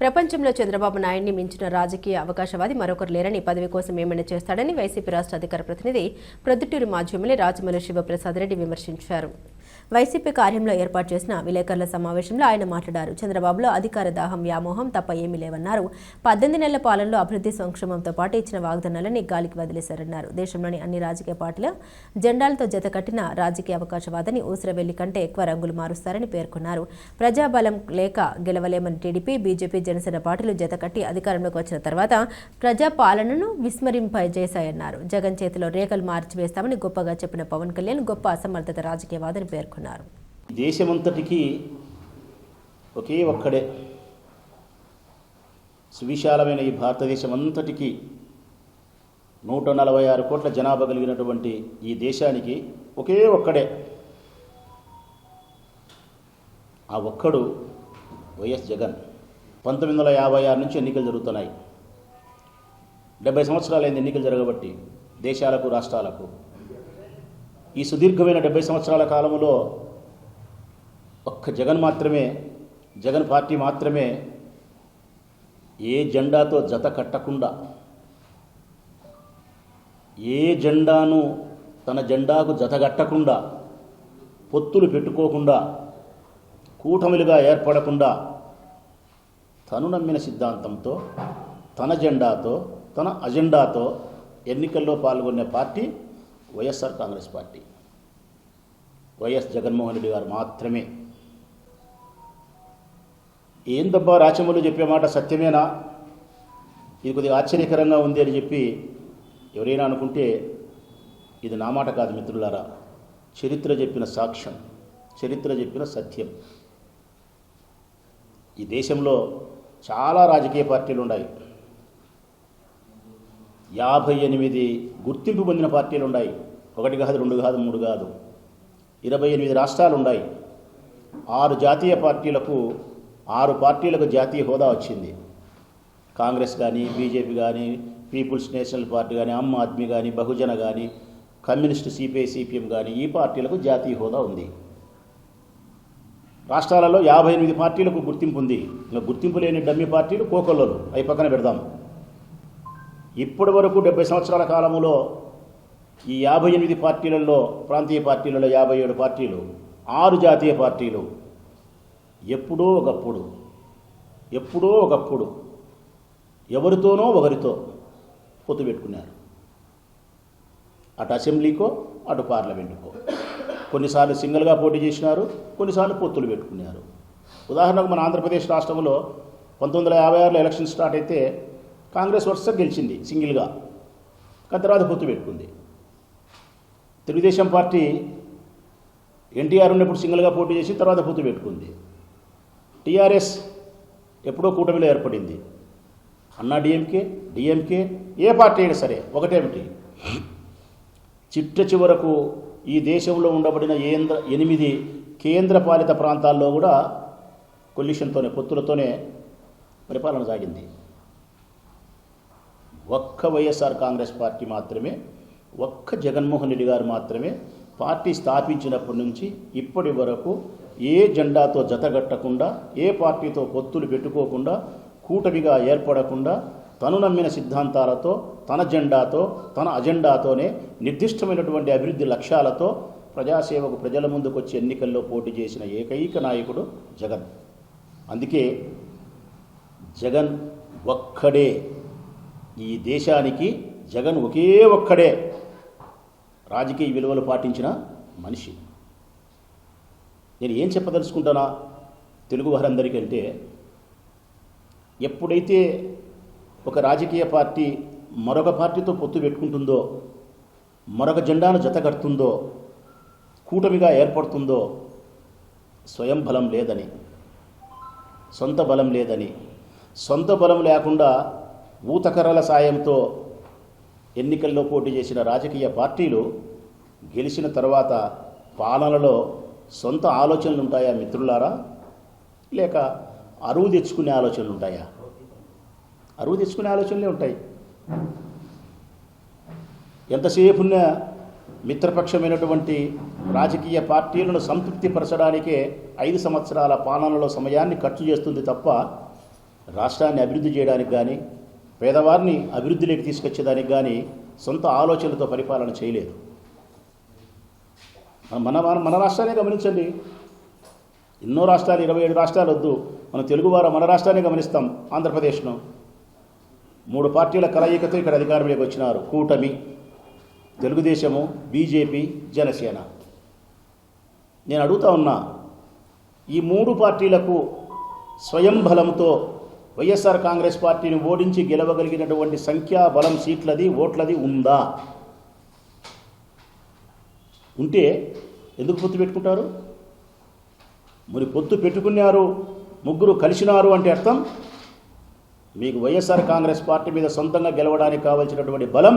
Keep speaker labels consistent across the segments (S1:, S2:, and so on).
S1: ప్రపంచంలో చంద్రబాబు నాయుడిని మించిన రాజకీయ అవకాశవాది మరొకరు లేరని, పదవి కోసం ఏమైనా చేస్తాడని వైసీపీ రాష్ట్ర అధికార ప్రతినిధి ప్రొద్దుటూరు మాజీ ఎమ్మెల్యే రాజమల్లి శివప్రసాద్ రెడ్డి విమర్శించారు. వైసీపీ కార్యంలో ఏర్పాటు చేసిన విలేకరుల సమావేశంలో ఆయన మాట్లాడారు. చంద్రబాబులో అధికార దాహం, వ్యామోహం తప్ప ఏమీ లేవన్నారు. 18 నెలల పాలనలో అభివృద్ధి, సంక్షేమంతో పాటు ఇచ్చిన వాగ్దానాలని గాలికి వదిలేశారన్నారు. దేశంలోని అన్ని రాజకీయ పార్టీల జెండాలతో జతకట్టిన రాజకీయ అవకాశవాదని ఊసరవెల్లి కంటే ఎక్కువ రంగులు మారుస్తారని పేర్కొన్నారు. ప్రజాబలం లేక గెలవలేమని టీడీపీ, బీజేపీ, జనసేన పార్టీలు జతకట్టి అధికారంలోకి వచ్చిన తర్వాత ప్రజా పాలనను విస్మరింపజేశాయన్నారు. జగన్ చేతిలో రేఖలు మార్చివేస్తామని గొప్పగా చెప్పిన పవన్ కళ్యాణ్ గొప్ప అసమర్థత రాజకీయవాదని పేర్కొన్నారు.
S2: దేశమంతటికి ఒకే ఒక్కడే, సువిశాలమైన ఈ భారతదేశం అంతటికి 146 కోట్ల జనాభా కలిగినటువంటి ఈ దేశానికి ఒకే ఒక్కడే, ఆ ఒక్కడు వైఎస్ జగన్. 1956 నుంచి ఎన్నికలు జరుగుతున్నాయి. 70 సంవత్సరాలైంది ఎన్నికలు జరగబట్టి దేశాలకు, రాష్ట్రాలకు. ఈ సుదీర్ఘమైన 70 సంవత్సరాల కాలంలో ఒక్క జగన్ మాత్రమే, జగన్ పార్టీ మాత్రమే ఏ జెండాతో జత కట్టకుండా, ఏ జెండాను తన జెండాకు జతగట్టకుండా, పొత్తులు పెట్టుకోకుండా, కూటమిలుగా ఏర్పడకుండా తను నమ్మిన సిద్ధాంతంతో, తన జెండాతో, తన అజెండాతో ఎన్నికల్లో పాల్గొనే party YSR Congress party. YS Jaganmohan Reddy గారు మాత్రమే. ఏందబ్బా రాచమల్లు చెప్పే మాట సత్యమేనా, ఇది కొద్దిగా ఆశ్చర్యకరంగా ఉంది అని చెప్పి ఎవరైనా అనుకుంటే ఇది నా మాట కాదు మిత్రులారా, చరిత్ర చెప్పిన సాక్ష్యం, చరిత్ర చెప్పిన సత్యం. ఈ దేశంలో చాలా రాజకీయ పార్టీలు ఉన్నాయి. 58 గుర్తింపు పొందిన పార్టీలు ఉన్నాయి. 1 కాదు, 2 కాదు, 3 కాదు, 28 రాష్ట్రాలు ఉన్నాయి. 6 జాతీయ పార్టీలకు, 6 పార్టీలకు జాతీయ హోదా వచ్చింది. కాంగ్రెస్ కానీ, బీజేపీ కానీ, పీపుల్స్ నేషనల్ పార్టీ కానీ, ఆమ్ ఆద్మీ కానీ, బహుజన కానీ, కమ్యూనిస్ట్ సిపిఐ, సిపిఎం కానీ, ఈ పార్టీలకు జాతీయ హోదా ఉంది. రాష్ట్రాలలో 58 పార్టీలకు గుర్తింపు ఉంది. ఇంకా గుర్తింపు లేని డమ్మి పార్టీలు, కోకొల్లలు, అవి పక్కన పెడదాం. ఇప్పటి వరకు 70 సంవత్సరాల కాలంలో ఈ 58 పార్టీలలో, ప్రాంతీయ పార్టీలలో 57 పార్టీలు, 6 జాతీయ పార్టీలు ఎప్పుడో ఒకప్పుడు ఎవరితోనో ఒకరితో పొత్తు పెట్టుకున్నారు. అటు అసెంబ్లీకో, అటు పార్లమెంటుకో. కొన్నిసార్లు సింగిల్గా పోటీ చేసినారు, కొన్నిసార్లు పొత్తులు పెట్టుకున్నారు. ఉదాహరణకు మన ఆంధ్రప్రదేశ్ రాష్ట్రంలో 1956లో ఎలక్షన్ స్టార్ట్ అయితే కాంగ్రెస్ వరుస గెలిచింది సింగిల్గా, కానీ తర్వాత పొత్తు పెట్టుకుంది. తెలుగుదేశం పార్టీ ఎన్టీఆర్ ఉన్నప్పుడు సింగిల్గా పోటీ చేసి తర్వాత పొత్తు పెట్టుకుంది. టీఆర్ఎస్ ఎప్పుడో కూటమిలో ఏర్పడింది. అన్నా డిఎంకే ఏ పార్టీ అయినా సరే ఒకటేమిటి, చిట్ట చివరకు ఈ దేశంలో ఉండబడిన 8 కేంద్ర పాలిత ప్రాంతాల్లో కూడా కొల్యూషన్తోనే, పొత్తులతోనే పరిపాలన సాగింది. ఒక్క వైఎస్ఆర్ కాంగ్రెస్ పార్టీ మాత్రమే, ఒక్క జగన్మోహన్ రెడ్డి గారు మాత్రమే పార్టీ స్థాపించినప్పటి నుంచి ఇప్పటి వరకు ఏ జెండాతో జతగట్టకుండా, ఏ పార్టీతో పొత్తులు పెట్టుకోకుండా, కూటమిగా ఏర్పడకుండా, తను నమ్మిన సిద్ధాంతాలతో, తన జెండాతో, తన అజెండాతోనే నిర్దిష్టమైనటువంటి అభివృద్ధి లక్ష్యాలతో ప్రజాసేవకు ప్రజల ముందుకు వచ్చి ఎన్నికల్లో పోటీ చేసిన ఏకైక నాయకుడు జగన్. అందుకే జగన్ ఒక్కడే, ఈ దేశానికి జగన్ ఒకే ఒక్కడే రాజకీయ విలువలు పాటించిన మనిషి. నేను ఏం చెప్పదలుచుకుంటానా తెలుగు వారందరికంటే, ఎప్పుడైతే ఒక రాజకీయ పార్టీ మరొక పార్టీతో పొత్తు పెట్టుకుంటుందో, మరొక జెండాను జతకడుతుందో, కూటమిగా ఏర్పడుతుందో, స్వయం బలం లేదని, సొంత బలం లేదని, సొంత బలం లేకుండా ఊతకర్రల సాయంతో ఎన్నికల్లో పోటీ చేసిన రాజకీయ పార్టీలు గెలిచిన తర్వాత పాలనలో సొంత ఆలోచనలు ఉంటాయా మిత్రులారా, లేక అరువు తెచ్చుకునే ఆలోచనలు ఉంటాయా? అరువు తెచ్చుకునే ఆలోచనలే ఉంటాయి. ఎంతసేపున్న మిత్రపక్షమైనటువంటి రాజకీయ పార్టీలను సంతృప్తిపరచడానికే 5 సంవత్సరాల పాలనలో సమయాన్ని ఖర్చు చేస్తుంది తప్ప రాష్ట్రాన్ని అభివృద్ధి చేయడానికి కానీ పేదవారిని అభివృద్ధిలోకి తీసుకొచ్చేదానికి కానీ సొంత ఆలోచనలతో పరిపాలన చేయలేదు. మన రాష్ట్రాన్ని గమనించండి. ఎన్నో రాష్ట్రాలు, 27 రాష్ట్రాలు వద్దు, మన తెలుగువారు మన రాష్ట్రాన్ని గమనిస్తాం. ఆంధ్రప్రదేశ్ను 3 పార్టీల కలయికతో ఇక్కడ అధికారంలోకి వచ్చినారు. కూటమి, తెలుగుదేశము, బీజేపీ, జనసేన. నేను అడుగుతా ఉన్నా, ఈ 3 పార్టీలకు స్వయం బలంతో వైఎస్ఆర్ కాంగ్రెస్ పార్టీని ఓడించి గెలవగలిగినటువంటి సంఖ్యాబలం, సీట్లది, ఓట్లది ఉందా? ఉంటే ఎందుకు పొత్తు పెట్టుకుంటారు? మరి పొత్తు పెట్టుకున్నారు, ముగ్గురు కలిసినారు అంటే అర్థం మీకు వైఎస్ఆర్ కాంగ్రెస్ పార్టీ మీద సొంతంగా గెలవడానికి కావాల్సినటువంటి బలం,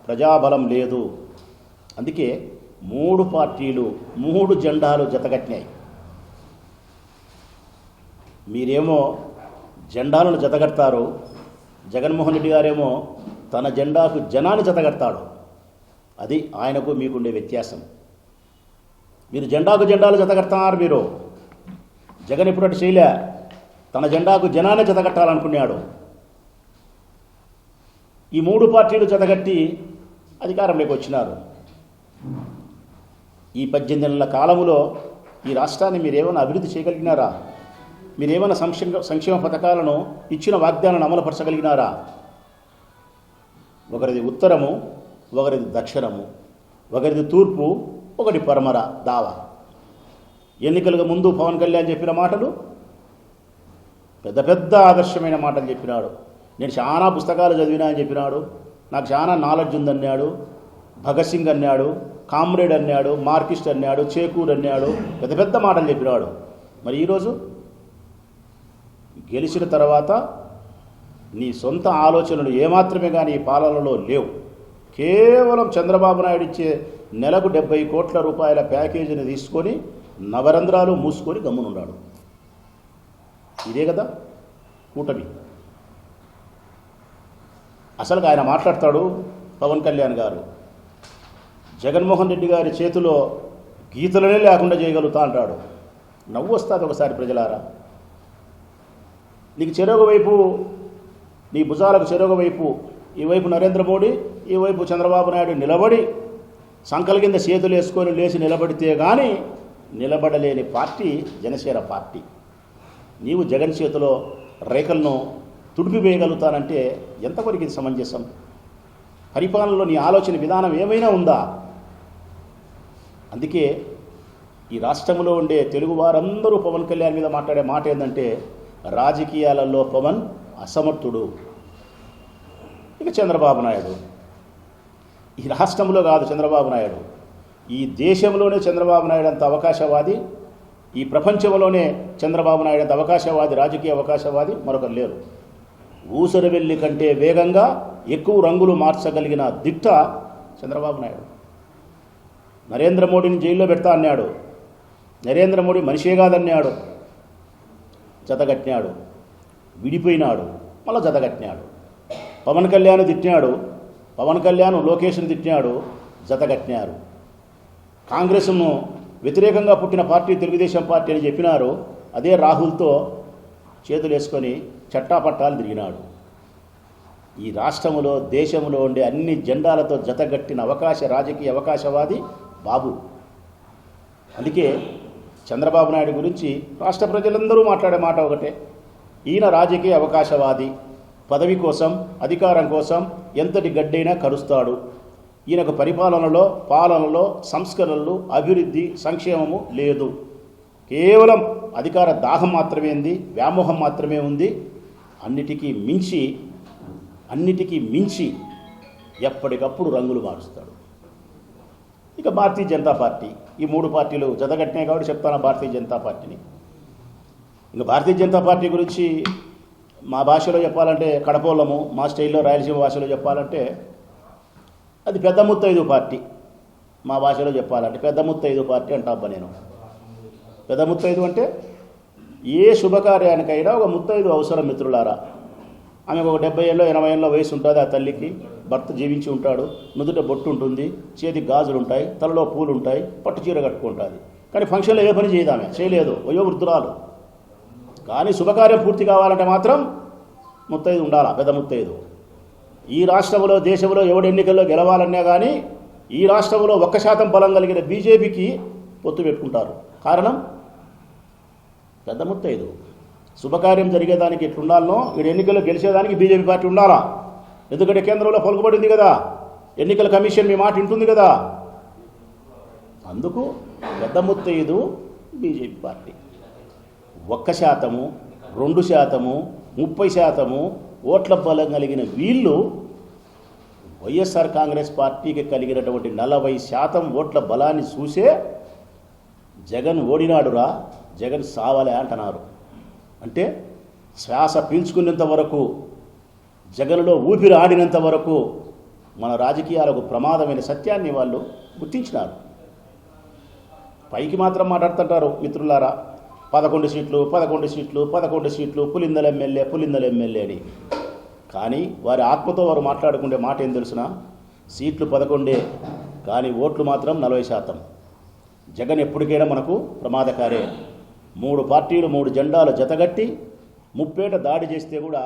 S2: ప్రజాబలం లేదు. అందుకే 3 పార్టీలు 3 జెండాలు జతకట్టినాయి. మీరేమో జెండాలను జతగడతారు, జగన్మోహన్ రెడ్డి గారేమో తన జెండాకు జనాన్ని జతగడతాడు. అది ఆయనకు మీకుండే వ్యత్యాసం. మీరు జెండాకు జెండాలు జతగడతారు. మీరు జగన్ ఎప్పుడట్టు చేయలే, తన జెండాకు జనాన్ని జతగట్టాలనుకున్నాడు. ఈ 3 పార్టీలు జతగట్టి అధికారంలోకి వచ్చినారు. ఈ 18 నెలల కాలంలో ఈ రాష్ట్రాన్ని మీరేమైనా అభివృద్ధి చేయగలిగినారా? మీరేమైనా సంక్షేమ పథకాలను ఇచ్చిన వాగ్దానాలను అమలుపరచగలిగినారా? ఒకరిది ఉత్తరము, ఒకరిది దక్షిణము, ఒకరిది తూర్పు, ఒకటి పరమర దావా. ఎన్నికలకు ముందు పవన్ కళ్యాణ్ చెప్పిన మాటలు పెద్ద పెద్ద ఆదర్శమైన మాటలు చెప్పినాడు. నేను చాలా పుస్తకాలు చదివినా అని చెప్పినాడు. నాకు చాలా నాలెడ్జ్ ఉందన్నాడు. భగత్ సింగ్ అన్నాడు, కామ్రేడ్ అన్నాడు, మార్కిస్ట్ అన్నాడు, చేకూర్ అన్నాడు. పెద్ద పెద్ద మాటలు చెప్పినాడు. మరి ఈరోజు గెలిచిన తర్వాత నీ సొంత ఆలోచనలు ఏమాత్రమే కానీ ఈ పాలనలో లేవు. కేవలం చంద్రబాబు నాయుడు ఇచ్చే నెలకు 70 కోట్ల రూపాయల ప్యాకేజీని తీసుకొని నవరంధ్రాలు మూసుకొని గమ్మునున్నాడు. ఇదే కదా కూటమి. అసలు ఆయన మాట్లాడతాడు పవన్ కళ్యాణ్ గారు, జగన్మోహన్ రెడ్డి గారి చేతిలో గీతలనే లేకుండా చేయగలుగుతా అంటాడు. నవ్వు వస్తుంది ఒకసారి ప్రజలారా. నీకు చెరొక వైపు, నీ భుజాలకు చెరొక వైపు, ఈ వైపు నరేంద్ర మోడీ, ఈ వైపు చంద్రబాబు నాయుడు నిలబడి సంకల కింద చేతులు వేసుకొని లేచి నిలబడితే కానీ నిలబడలేని పార్టీ జనసేన పార్టీ. నీవు జగన్ చేతిలో రేఖలను తుడిపివేయగలుగుతానంటే ఎంతవరకు ఇది సమంజసం? పరిపాలనలో నీ ఆలోచన విధానం ఏమైనా ఉందా? అందుకే ఈ రాష్ట్రంలో ఉండే తెలుగు వారందరూ పవన్ కళ్యాణ్ మీద మాట్లాడే మాట ఏంటంటే, రాజకీయాలలో పవన్ అసమర్థుడు. ఇక చంద్రబాబు నాయుడు, ఈ రాష్ట్రంలో కాదు చంద్రబాబు నాయుడు, ఈ దేశంలోనే చంద్రబాబు నాయుడు అంత అవకాశవాది, ఈ ప్రపంచంలోనే చంద్రబాబు నాయుడు అంత అవకాశవాది, రాజకీయ అవకాశవాది మరొకరు లేరు. ఊసరవెల్లి కంటే వేగంగా ఎక్కువ రంగులు మార్చగలిగిన దిట్ట చంద్రబాబు నాయుడు. నరేంద్ర మోడీని జైల్లో పెడతా అన్నాడు. నరేంద్ర మోడీ మనిషే కాదన్నాడు. జతగట్టినాడు. విడిపోయినాడు, మళ్ళీ జతగట్టినాడు. పవన్ కళ్యాణ్ తిట్టినాడు, పవన్ కళ్యాణ్ లోకేష్ని తిట్టినాడు, జతగట్టినారు. కాంగ్రెస్ను వ్యతిరేకంగా పుట్టిన పార్టీ తెలుగుదేశం పార్టీ అని చెప్పినారు. అదే రాహుల్తో చేతులు వేసుకొని చట్టాపట్టాలు తిరిగినాడు. ఈ రాష్ట్రంలో దేశంలో ఉండే అన్ని జెండాలతో జతగట్టిన రాజకీయ అవకాశవాది బాబు. అందుకే చంద్రబాబు నాయుడు గురించి రాష్ట్ర ప్రజలందరూ మాట్లాడే మాట ఒకటే, ఈయన రాజకీయ అవకాశవాది, పదవి కోసం అధికారం కోసం ఎంతటి గడ్డైనా కరుస్తాడు. ఈయనకు పాలనలో సంస్కరణలు, అభివృద్ధి, సంక్షేమము లేదు. కేవలం అధికార దాహం మాత్రమే ఉంది, వ్యామోహం మాత్రమే ఉంది. అన్నిటికీ మించి ఎప్పటికప్పుడు రంగులు మారుస్తాడు. ఇక భారతీయ జనతా పార్టీ, ఈ 3 పార్టీలు జతగట్టినాయి కాబట్టి చెప్తాను భారతీయ జనతా పార్టీని. ఇంకా భారతీయ జనతా పార్టీ గురించి మా భాషలో చెప్పాలంటే కడపోలము, మా స్టైల్లో రాయలసీమ భాషలో చెప్పాలంటే అది పెద్ద ముత్తైదు పార్టీ. మా భాషలో చెప్పాలంటే పెద్ద ముత్తైదు పార్టీ అంటాబ్బా నేను. పెద్ద ముత్తైదు అంటే ఏ శుభకార్యానికైనా ఒక ముత్తైదు అవసరం మిత్రులారా. ఆమెకు ఒక 70 ఏళ్ళో 80 ఏళ్ళ వయసు ఉంటుంది. ఆ తల్లికి భర్త జీవించి ఉంటాడు, నుదుట బొట్టు ఉంటుంది, చేతికి గాజులు ఉంటాయి, తలలో పూలు ఉంటాయి, పట్టు చీర కట్టుకుంటుంది. కానీ ఫంక్షన్లో ఏ పని చేయదు, ఆమె చేయలేదు, వయో వృద్ధురాలు. కానీ శుభకార్యం పూర్తి కావాలంటే మాత్రం ముత్తైదు ఉండాలా, పెద్ద ముత్తైదు. ఈ రాష్ట్రంలో దేశంలో ఎవడు ఎన్నికల్లో గెలవాలన్నా కానీ ఈ రాష్ట్రంలో 1% బలం కలిగిన బీజేపీకి పొత్తు పెట్టుకుంటారు. కారణం పెద్ద ముత్తైదు. శుభకార్యం జరిగేదానికి ఎట్లుండాలనో వీడు ఎన్నికల్లో గెలిచేదానికి బీజేపీ పార్టీ ఉండాలా. ఎందుకంటే కేంద్రంలో పలుకుబడింది కదా, ఎన్నికల కమిషన్ మీ మాట వింటుంది కదా. అందుకు పెద్ద ముత్తైదు బీజేపీ పార్టీ. 1%, 2%, 30% ఓట్ల బలం కలిగిన వీళ్ళు వైఎస్ఆర్ కాంగ్రెస్ పార్టీకి కలిగినటువంటి 40% ఓట్ల బలాన్ని చూసే జగన్ ఓడినాడురా, జగన్ సావలే అంటున్నారు. అంటే శ్వాస పీల్చుకునేంత వరకు, జగన్లో ఊపిరి ఆడినంత వరకు మన రాజకీయాలకు ప్రమాదమైన సత్యాన్ని వాళ్ళు గుర్తించినారు. పైకి మాత్రం మాట్లాడుతుంటారు మిత్రులారా, 11 సీట్లు 11 సీట్లు 11 సీట్లు పులిందల ఎమ్మెల్యే అని. కానీ వారి ఆత్మతో వారు మాట్లాడుకునే మాట ఏం తెలుసునా, సీట్లు 11 కానీ ఓట్లు మాత్రం 40%. జగన్ ఎప్పటికైనా మనకు ప్రమాదకారే. 3 పార్టీలు 3 జెండాలు జతగట్టి ముప్పేట దాడి చేస్తే కూడా